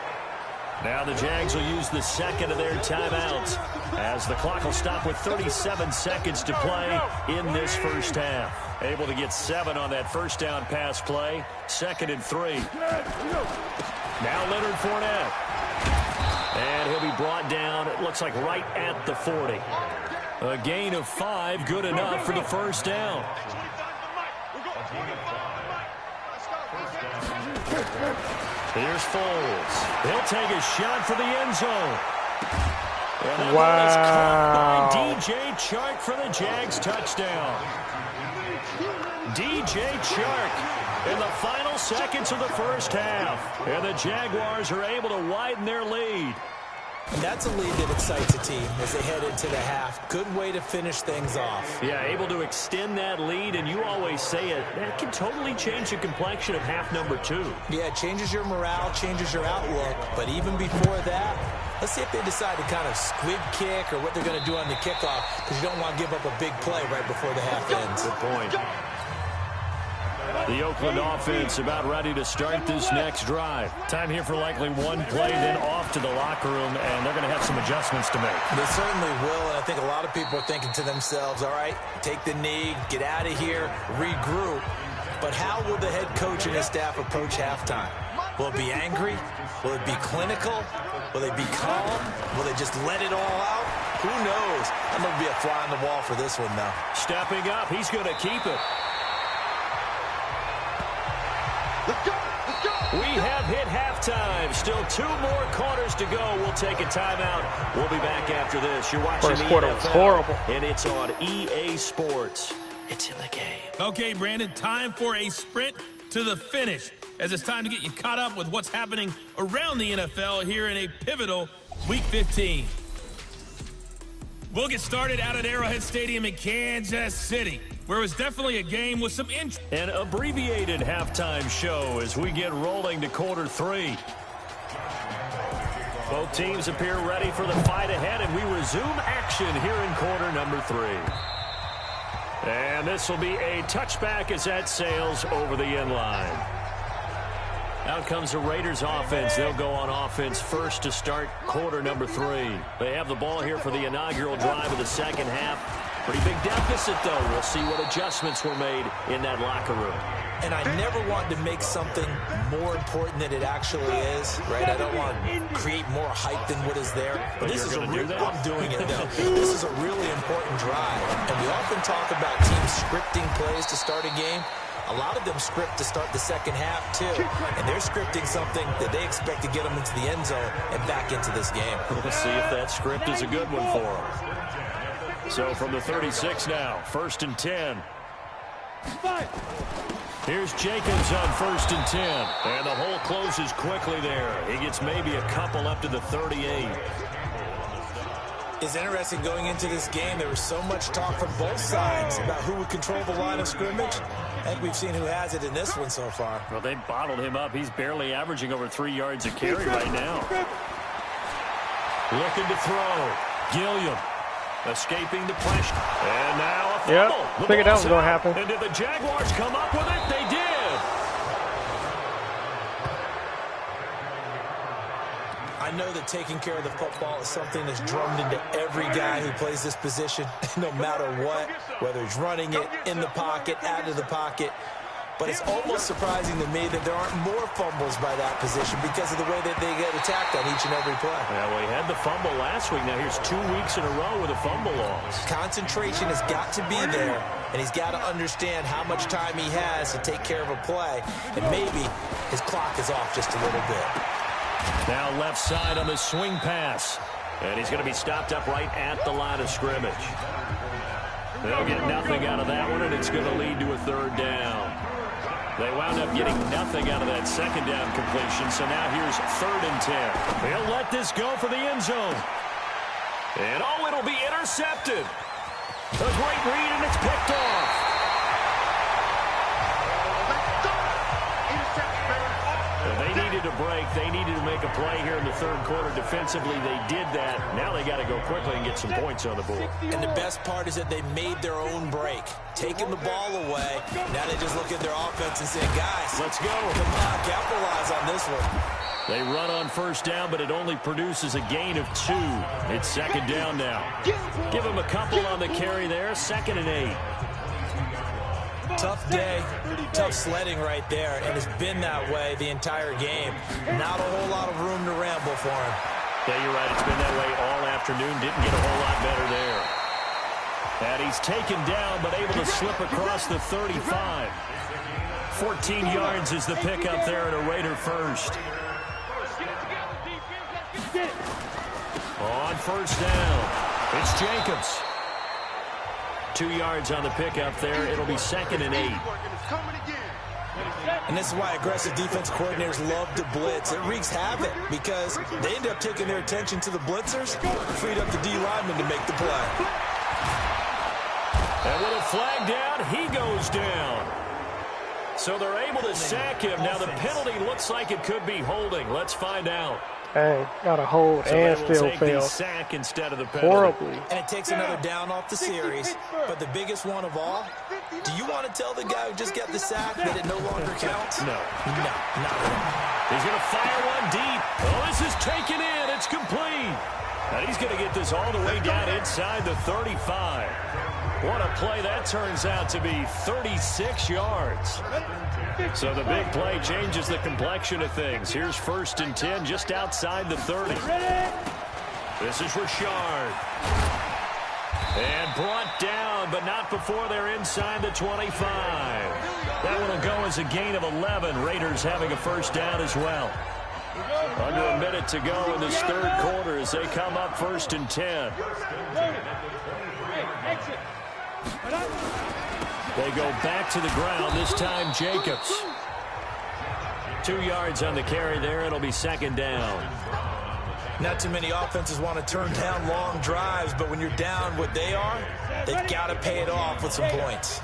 Now the Jags will use the second of their timeouts, as the clock will stop with 37 seconds to play in this first half. Able to get 7 on that first down pass play. 2nd and 3. Now Leonard Fournette. And he'll be brought down, it looks like right at the 40. A gain of 5, good enough for the first down. Here's Foles. He'll take a shot for the end zone. And that is caught by D.J. Chark for the Jags touchdown. D.J. Chark in the final seconds of the first half. And the Jaguars are able to widen their lead. And that's a lead that excites a team as they head into the half. Good way to finish things off. Yeah, able to extend that lead, and you always say it, that can totally change the complexion of half number 2. Yeah, it changes your morale, changes your outlook. But even before that, let's see if they decide to kind of squib kick or what they're going to do on the kickoff, because you don't want to give up a big play right before the half ends. Good point. The Oakland offense about ready to start this next drive. Time here for likely one play, then off to the locker room, and they're going to have some adjustments to make. They certainly will, and I think a lot of people are thinking to themselves, all right, take the knee, get out of here, regroup. But how will the head coach and his staff approach halftime? Will it be angry? Will it be clinical? Will they be calm? Will they just let it all out? Who knows? I'm going to be a fly on the wall for this one, though. Stepping up, he's going to keep it. We have have hit halftime. Still 2 more quarters to go. We'll take a timeout. We'll be back after this. You're watching First the quarter NFL, was horrible. and it's on EA Sports. It's in the game. Okay, Brandon, time for a sprint to the finish, as it's time to get you caught up with what's happening around the NFL here in a pivotal Week 15. We'll get started out at Arrowhead Stadium in Kansas City, where it was definitely a game with some interest. An abbreviated halftime show as we get rolling to quarter 3. Both teams appear ready for the fight ahead, and we resume action here in quarter number 3. And this will be a touchback as that sails over the end line. Out comes the Raiders offense. They'll go on offense first to start quarter number 3. They have the ball here for the inaugural drive of the second half. Pretty big deficit, though. We'll see what adjustments were made in that locker room. And I never want to make something more important than it actually is, right? I don't want to create more hype than what is there. But this is I'm doing it, though. This is a really important drive. And we often talk about teams scripting plays to start a game. A lot of them script to start the second half, too. And they're scripting something that they expect to get them into the end zone and back into this game. We'll see if that script is a good one for them. So from the 36 now, 1st and 10. Here's Jacobs on 1st and 10. And the hole closes quickly there. He gets maybe a couple up to the 38. It's interesting going into this game. There was so much talk from both sides about who would control the line of scrimmage. I think we've seen who has it in this one so far. Well, they bottled him up. He's barely averaging over 3 yards a carry right now. Looking to throw. Gilliam escaping the pressure. And now a fumble. Yep, figured that was going to happen. And did the Jaguars come up with it? They did. I know that taking care of the football is something that's drummed into every guy who plays this position, no matter what, whether he's running it, in the pocket, out of the pocket. But it's almost surprising to me that there aren't more fumbles by that position because of the way that they get attacked on each and every play. Yeah, well, he had the fumble last week. Now here's 2 weeks in a row with a fumble loss. Concentration has got to be there, and he's got to understand how much time he has to take care of a play, and maybe his clock is off just a little bit. Now left side on the swing pass, and he's going to be stopped up right at the line of scrimmage. They'll get nothing out of that one, and it's going to lead to a 3rd down. They wound up getting nothing out of that 2nd down completion, so now here's 3rd and 10. He'll let this go for the end zone. And, oh, it'll be intercepted. A great read, and it's picked off. They needed a break. They needed to make a play here in the 3rd quarter. Defensively, they did that. Now they got to go quickly and get some points on the board. And the best part is that they made their own break, taking the ball away. Now they just look at their offense and say, guys, let's go. Come on, capitalize on this one. They run on 1st down, but it only produces a gain of 2. It's 2nd down now. Give them a couple on the carry there. 2nd and 8. Tough day, tough sledding right there, and it's been that way the entire game. Not a whole lot of room to ramble for him. Yeah, you're right. It's been that way all afternoon. Didn't get a whole lot better there. And he's taken down, but able to slip across the 35. 14 yards is the pickup there at a Raider first. On 1st down, it's Jacobs. 2 yards on the pickup there. It'll be 2nd and 8. And this is why aggressive defense coordinators love to blitz. It wreaks havoc because they end up taking their attention to the blitzers, freed up the D lineman to make the play. And with a flag down, he goes down. So they're able to sack him. Now the penalty looks like it could be holding. Let's find out. Dang, got a hold and still failed. Sack instead of the penalty. Horribly. And it takes another down off the series. But the biggest one of all, do you want to tell the guy who just got the sack that it no longer counts? No. No, not at all. He's going to fire one deep. Oh, this is taken in. It's complete. And he's going to get this all the way down inside the 35. What a play that turns out to be, 36 yards. So the big play changes the complexion of things. Here's 1st and 10 just outside the 30. This is Richard. And brought down, but not before they're inside the 25. That one will go as a gain of 11. Raiders having a first down as well. Under a minute to go in this third quarter as they come up 1st and 10. They go back to the ground, this time Jacobs. 2 yards on the carry there. It'll be 2nd down. Not too many offenses want to turn down long drives, but when you're down what they are, they've got to pay it off with some points.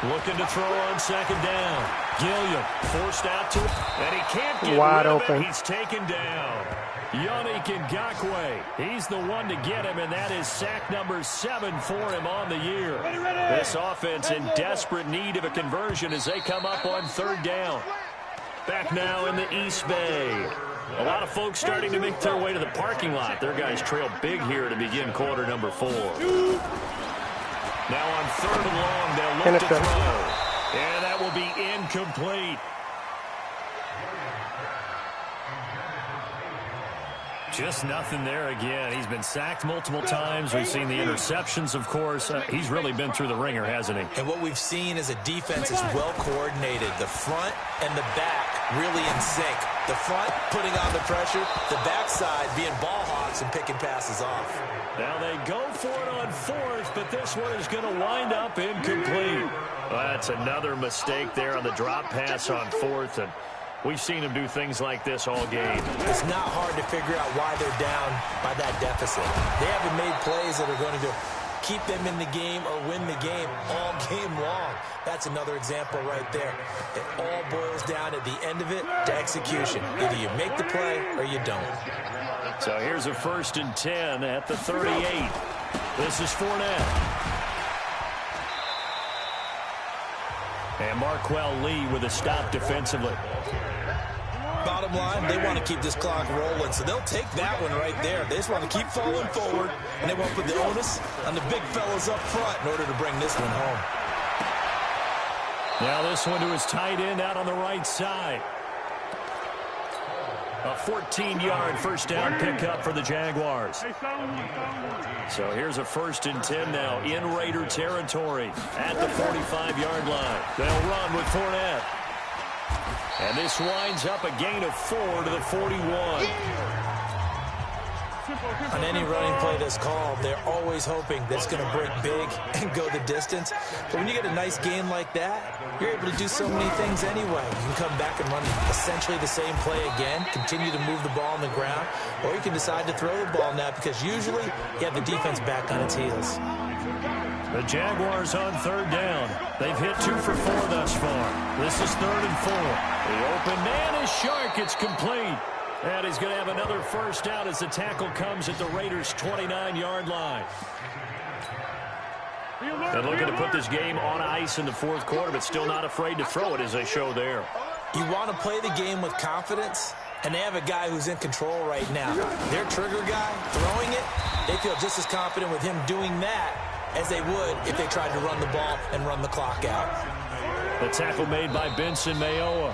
Looking to throw on 2nd down. Gilliam forced out to it, and he can't get wide rid of open. it. He's taken down. Yannick Ngakoue, he's the one to get him, and that is sack number 7 for him on the year. This offense in desperate need of a conversion as they come up on 3rd down. Back now in the East Bay. A lot of folks starting to make their way to the parking lot. Their guys trail big here to begin quarter number 4. Now on 3rd and long, they'll look to throw. And that will be incomplete. Just nothing there again. He's been sacked multiple times. We've seen the interceptions, of course. He's really been through the ringer, hasn't he? And what we've seen is a defense is well coordinated. The front and the back really in sync. The front putting on the pressure. The backside being ball hawks and picking passes off. Now they go for it on 4th, but this one is going to wind up incomplete. Well, that's another mistake there on the drop pass on 4th, and we've seen him do things like this all game. It's not hard to figure out why they're down by that deficit. They haven't made plays that are going to keep them in the game or win the game all game long. That's another example right there. It all boils down at the end of it to execution. Either you make the play or you don't. So here's a 1st and 10 at the 38. This is Fournette. And Marquell Lee with a stop defensively. Bottom line, they want to keep this clock rolling, so they'll take that one right there. They just want to keep falling forward, and they want to put the onus on the big fellas up front in order to bring this one home. Now this one to his tight end out on the right side. A 14-yard first down pickup for the Jaguars. So here's a 1st and 10 now in Raider territory at the 45-yard line. They'll run with Fournette. And this winds up a gain of 4 to the 41. On any running play that's called, they're always hoping that it's going to break big and go the distance. But when you get a nice gain like that, you're able to do so many things anyway. You can come back and run essentially the same play again, continue to move the ball on the ground, or you can decide to throw the ball now because usually you have the defense back on its heels. The Jaguars on 3rd down. They've hit 2 for 4 thus far. This is 3rd and 4. The open man is Shark. It's complete. And he's going to have another first down as the tackle comes at the Raiders' 29-yard line. And looking to put this game on ice in the 4th quarter, but still not afraid to throw it as they show there. You want to play the game with confidence, and they have a guy who's in control right now. Their trigger guy throwing it, they feel just as confident with him doing that as they would if they tried to run the ball and run the clock out. The tackle made by Benson Mayowa.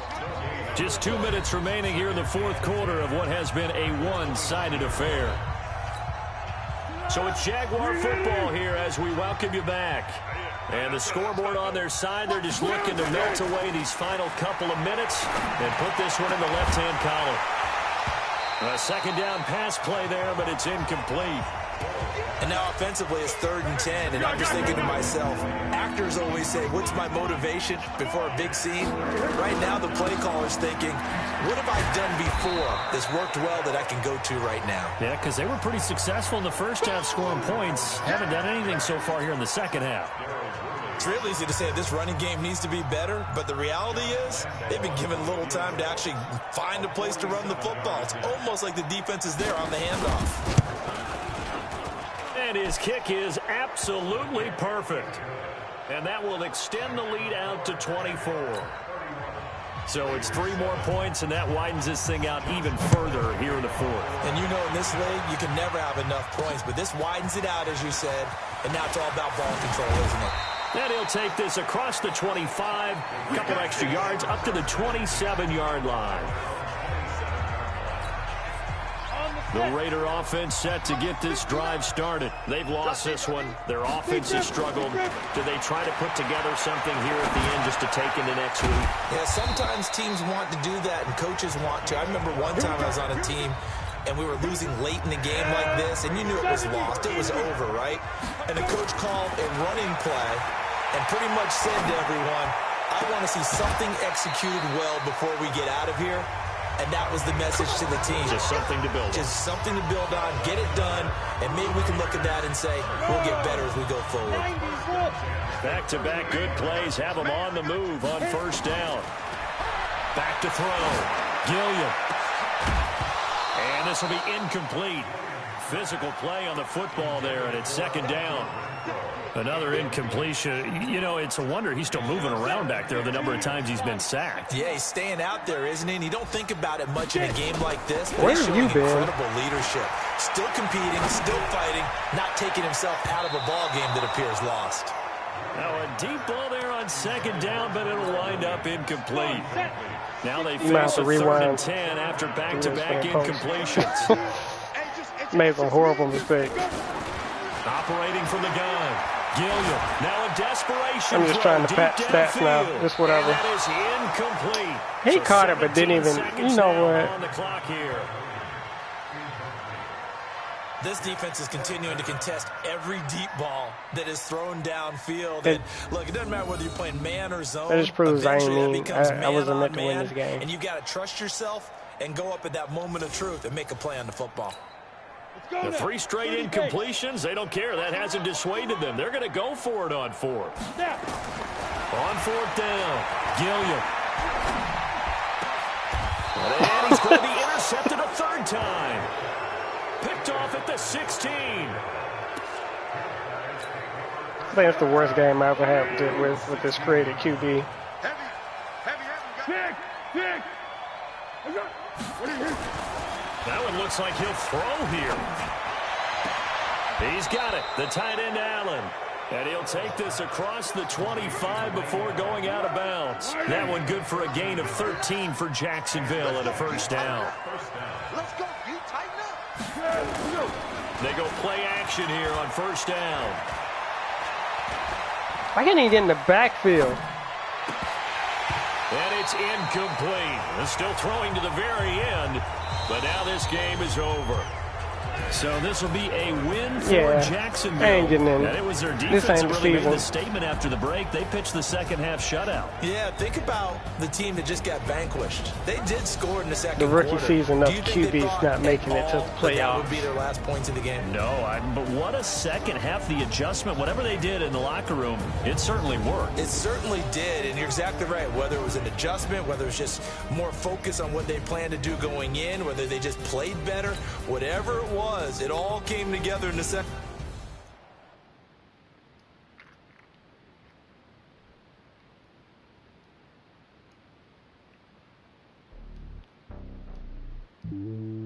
Just 2 minutes remaining here in the 4th quarter of what has been a one-sided affair. So it's Jaguar football here as we welcome you back. And the scoreboard on their side, they're just looking to melt away these final couple of minutes and put this one in the left-hand column. A 2nd down pass play there, but it's incomplete. And now offensively it's 3rd and 10, and I'm just thinking to myself, actors always say, what's my motivation before a big scene? Right now the play caller's thinking, what have I done before that's worked well that I can go to right now? Yeah, because they were pretty successful in the first half scoring points. Haven't done anything so far here in the second half. It's real easy to say this running game needs to be better, but the reality is they've been given little time to actually find a place to run the football. It's almost like the defense is there on the handoff. And his kick is absolutely perfect. And that will extend the lead out to 24. So it's 3 more points, and that widens this thing out even further here in the 4th. And you know in this league, you can never have enough points, but this widens it out, as you said, and now it's all about ball control, isn't it? And he'll take this across the 25, a couple extra yards, up to the 27-yard line. The Raider offense set to get this drive started. They've lost this one. Their offense has struggled. Do they try to put together something here at the end just to take into next week? Yeah, sometimes teams want to do that and coaches want to. I remember one time I was on a team and we were losing late in the game like this, and you knew it was lost. It was over, right? And the coach called a running play and pretty much said to everyone, I want to see something executed well before we get out of here. And that was the message to the team. Just something to build on. Just something to build on, get it done, and maybe we can look at that and say, we'll get better as we go forward. Back-to-back good plays have them on the move on first down. Back to throw. Gilliam. And this will be incomplete. Physical play on the football there, and it's second down. Another incompletion. You know, it's a wonder he's still moving around back there the number of times he's been sacked. Yeah, he's staying out there, isn't he? And you don't think about it much in a game like this. Where have you been? Incredible leadership. Still competing, still fighting, not taking himself out of a ball game that appears lost. Now a deep ball there on second down, but it'll wind up incomplete. Now they You might have face to a 3rd and rewind. 10 after back-to-back incompletions. Made some horrible mistakes. Operating from the gun. Gilliam, now a desperation. I'm just trying to patch stats now. Just whatever. That is incomplete. He caught it, but didn't even. You know what? On the clock here. This defense is continuing to contest every deep ball that is thrown downfield. And look, it doesn't matter whether you're playing man or zone. That just proves I Eventually, ain't that mean. becomes I wasn't meant to man-on-man, win this game. And you got to trust yourself and go up at that moment of truth and make a play on the football. The 3 straight incompletions, they don't care. That hasn't dissuaded them. They're going to go for it on 4th. On 4th down, Gilliam. And he's going to be intercepted a 3rd time. Picked off at the 16. I think it's the worst game I ever had with this created QB. That one looks like he'll throw here. He's got it. The tight end, Allen. And he'll take this across the 25 before going out of bounds. That one good for a gain of 13 for Jacksonville at a 1st down. Let's go. You tighten up. They go play action here on 1st down. Why can't he get in the backfield? And it's incomplete. They're still throwing to the very end, but now this game is over. So this will be a win for Jacksonville. I ain't getting in. And it was their defense This ain't that really made season. the statement after the break. They pitched the second half shutout. Yeah, think about the team that just got vanquished. They did score in the second The rookie quarter. season of Do you think they QBs thought not making it to the that playoffs. would be their last points of the game? No, but what a second half. The adjustment, whatever they did in the locker room, it certainly worked. It certainly did, and you're exactly right. Whether it was an adjustment, whether it was just more focus on what they planned to do going in, whether they just played better, whatever it was, it all came together in the second. Mm-hmm.